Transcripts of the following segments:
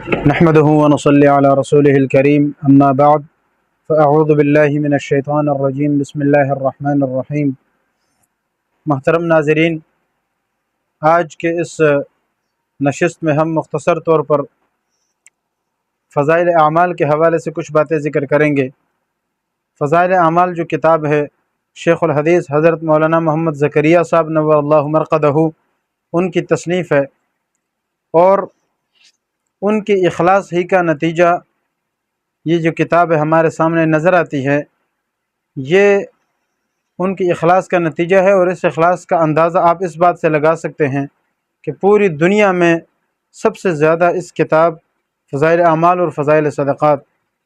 نحمده ونصلي على رسوله الكريم اما بعد فاعوذ باللہ من الشیطان الرجیم بسم اللہ الرحمن الرحیم۔ محترم ناظرین، آج کے اس نشست میں ہم مختصر طور پر فضائل اعمال کے حوالے سے کچھ باتیں ذکر کریں گے۔ فضائل اعمال جو کتاب ہے، شیخ الحدیث حضرت مولانا محمد زکریا صاحب نور اللہ مرقدہ ان کی تصنیف ہے، اور ان کی اخلاص ہی کا نتیجہ یہ جو کتاب ہمارے سامنے نظر آتی ہے، یہ ان کی اخلاص کا نتیجہ ہے۔ اور اس اخلاص کا اندازہ آپ اس بات سے لگا سکتے ہیں کہ پوری دنیا میں سب سے زیادہ اس کتاب فضائل اعمال اور فضائل صدقات،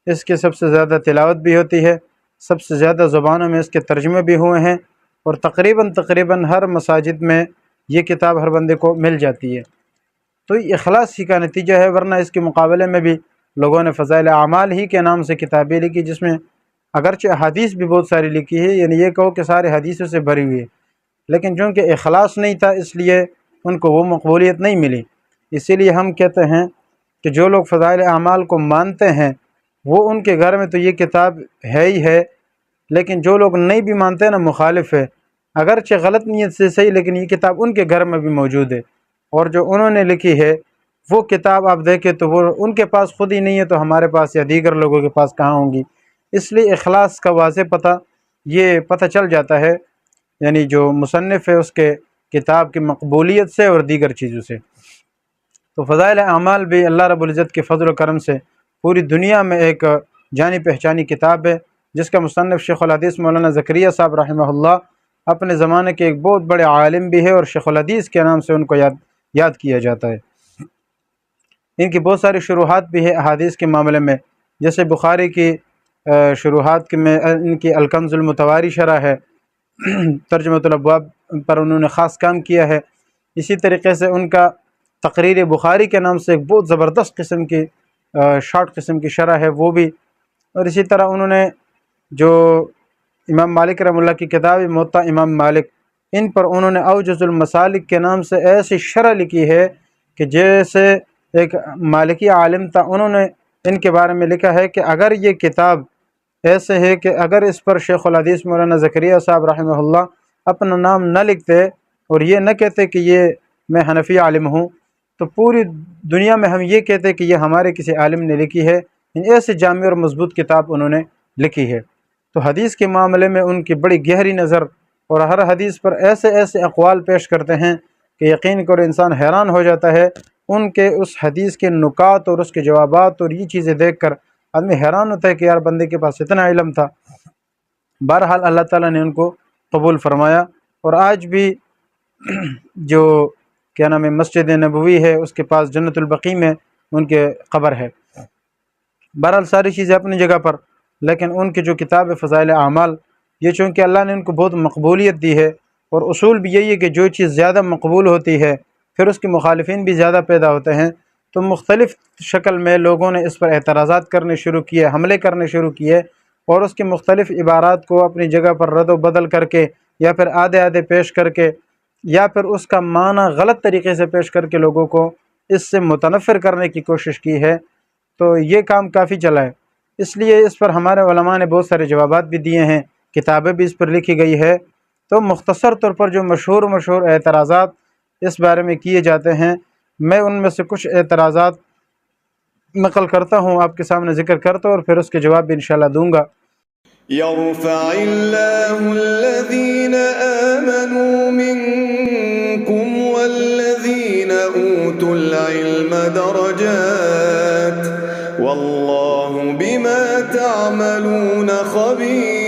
اس کے سب سے زیادہ تلاوت بھی ہوتی ہے، سب سے زیادہ زبانوں میں اس کے ترجمے بھی ہوئے ہیں، اور تقریباً ہر مساجد میں یہ کتاب ہر بندے کو مل جاتی ہے۔ تو یہ اخلاص ہی کا نتیجہ ہے، ورنہ اس کے مقابلے میں بھی لوگوں نے فضائل اعمال ہی کے نام سے کتابیں لکھی، جس میں اگرچہ حدیث بھی بہت ساری لکھی ہے، یعنی یہ کہو کہ سارے حدیثوں سے بھری ہوئی ہے، لیکن چونکہ اخلاص نہیں تھا اس لیے ان کو وہ مقبولیت نہیں ملی۔ اسی لیے ہم کہتے ہیں کہ جو لوگ فضائل اعمال کو مانتے ہیں وہ ان کے گھر میں تو یہ کتاب ہے ہی ہے، لیکن جو لوگ نہیں بھی مانتے ہیں نا، مخالف ہے، اگرچہ غلط نیت سے صحیح، لیکن یہ کتاب ان کے گھر میں بھی موجود ہے۔ اور جو انہوں نے لکھی ہے وہ کتاب آپ دیکھیں تو وہ ان کے پاس خود ہی نہیں ہے، تو ہمارے پاس یا دیگر لوگوں کے پاس کہاں ہوں گی؟ اس لیے اخلاص کا واضح یہ پتہ چل جاتا ہے، یعنی جو مصنف ہے اس کے کتاب کی مقبولیت سے اور دیگر چیزوں سے۔ تو فضائل اعمال بھی اللہ رب العزت کے فضل و کرم سے پوری دنیا میں ایک جانی پہچانی کتاب ہے، جس کا مصنف شیخ الحدیث مولانا زکریا صاحب رحمہ اللہ اپنے زمانے کے ایک بہت بڑے عالم بھی ہے، اور شیخ الحدیث کے نام سے ان کو یاد کیا جاتا ہے۔ ان کی بہت ساری شروحات بھی ہے احادیث کے معاملے میں، جیسے بخاری کی شروحات میں ان کی الکنز المتواری شرح ہے، ترجمۃ الابواب پر انہوں نے خاص کام کیا ہے۔ اسی طریقے سے ان کا تقریر بخاری کے نام سے ایک بہت زبردست قسم کی شارٹ قسم کی شرح ہے وہ بھی۔ اور اسی طرح انہوں نے جو امام مالک رحمہ اللہ کی کتاب موطا امام مالک، ان پر انہوں نے اوجز المسالک کے نام سے ایسی شرح لکھی ہے کہ جیسے ایک مالکی عالم تھا، انہوں نے ان کے بارے میں لکھا ہے کہ اگر یہ کتاب ایسے ہے کہ اگر اس پر شیخ الحدیث مولانا زکریا صاحب رحمہ اللہ اپنا نام نہ لکھتے اور یہ نہ کہتے کہ یہ میں حنفی عالم ہوں، تو پوری دنیا میں ہم یہ کہتے کہ یہ ہمارے کسی عالم نے لکھی ہے۔ ایسے جامع اور مضبوط کتاب انہوں نے لکھی ہے۔ تو حدیث کے معاملے میں ان کی بڑی گہری نظر، اور ہر حدیث پر ایسے اقوال پیش کرتے ہیں کہ یقین کرو انسان حیران ہو جاتا ہے ان کے اس حدیث کے نکات اور اس کے جوابات، اور یہ چیزیں دیکھ کر آدمی حیران ہوتا ہے کہ یار بندے کے پاس اتنا علم تھا۔ بہرحال اللہ تعالیٰ نے ان کو قبول فرمایا، اور آج بھی جو کیا نام ہے مسجد نبوی ہے اس کے پاس جنت البقیع میں ان کے قبر ہے۔ بہرحال ساری چیزیں اپنی جگہ پر، لیکن ان کی جو کتاب ہے فضائل اعمال، یہ چونکہ اللہ نے ان کو بہت مقبولیت دی ہے، اور اصول بھی یہی ہے کہ جو چیز زیادہ مقبول ہوتی ہے پھر اس کے مخالفین بھی زیادہ پیدا ہوتے ہیں، تو مختلف شکل میں لوگوں نے اس پر اعتراضات کرنے شروع کیے، حملے کرنے شروع کیے، اور اس کے مختلف عبارات کو اپنی جگہ پر رد و بدل کر کے، یا پھر آدھے پیش کر کے، یا پھر اس کا معنی غلط طریقے سے پیش کر کے لوگوں کو اس سے متنفر کرنے کی کوشش کی ہے۔ تو یہ کام کافی چلا ہے، اس لیے اس پر ہمارے علماء نے بہت سارے جوابات بھی دیے ہیں، کتابیں بھی اس پر لکھی گئی ہے۔ تو مختصر طور پر جو مشہور اعتراضات اس بارے میں کیے جاتے ہیں، میں ان میں سے کچھ اعتراضات نقل کرتا ہوں، آپ کے سامنے ذکر کرتا ہوں، اور پھر اس کے جواب بھی انشاءاللہ دوں گا۔ يرفع الله الذين آمنوا منكم والذين أوتوا العلم درجات والله بما تعملون خبير۔